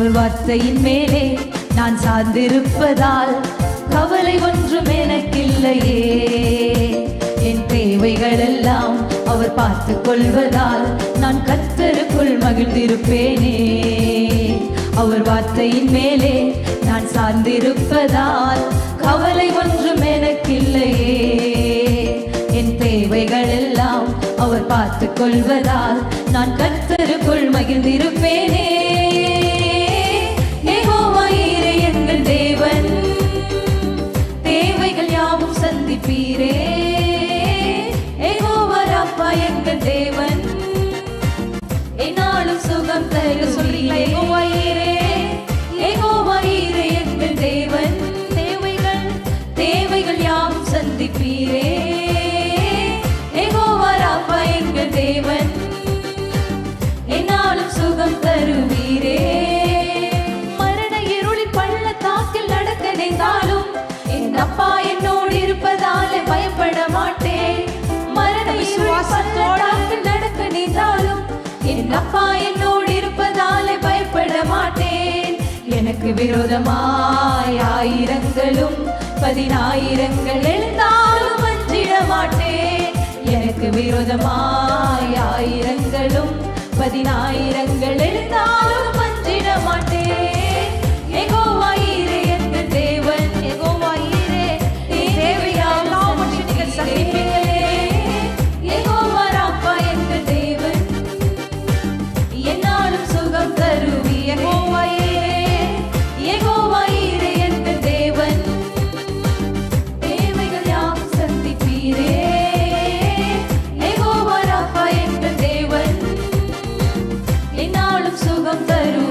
அவர் வார்த்தையின் மேலே நான் சார்ந்திருப்பதால் கவலை ஒன்றும் எனக்கில்லையே. என் தேவைகள் எல்லாம் அவர் பார்த்துக் கொள்வதால் நான் கர்த்தருக்குள் மகிழ்ந்திருப்பேனே. அவர் வார்த்தையின் மேலே நான் சார்ந்திருப்பதால் கவலை ஒன்றும் எனக்கில்லையே. என் தேவைகள் எல்லாம் அவர் பார்த்துக் கொள்வதால் நான் கர்த்தருக்குள் மகிழ்ந்திருப்பேனே. யெகோவா ஈரே எங்கள் தேவன், தேவைகள் யாவும் சந்திப்பீரே. யெகோவா ராப்பா எங்கள் தேவன், என்னாலும் சுகம் தரு சொல்லுங்களே. யெகோவா ஈரே, யெகோவா ஈரே எங்கள் தேவன், தேவைகள் யாவும் சந்திப்பீரே. யெகோவா ராப்பா எங்கள் தேவன், என்னாலும் சுகம் தருவீரே. மரண இருளின் பள்ளத்தாக்கில் நடக்க நினைத்தாலும் என் அப்பா என்னோடு இருப்பதாலே பயப்பட மாட்டேன். மரண இருளின் பள்ளத்தாக்கில் நடக்க நினைத்தாலும் என் அப்பா என்னோடு இருப்பதாலே பயப்பட மாட்டேன். எனக்கு விரோதமாய் ஆயிரங்களும் 10,000 எழுந்தாலும் அஞ்சிட மாட்டேன். எனக்கு விரோதமாய் ஆயிரங்களும் 10,000 எழுந்தாலும் அஞ்சிட மாட்டேன். யெகோவா ஈரே எங்கள் தேவன், யெகோவா ஈரே தேவையெல்லாம் நீங்கள் சந்திப்பீர்களே. யெகோவா ராப்பா எங்கள் தேவன், என்னாலும் சுகம் தருவி. யெகோவா ஈரே, யெகோவா ஈரே எங்கள் தேவன், தேவைகள் யாவும் சந்திப்பீரே. யெகோவா ராப்பா எங்கள் தேவன், என்னாலும் சுகம் தரு.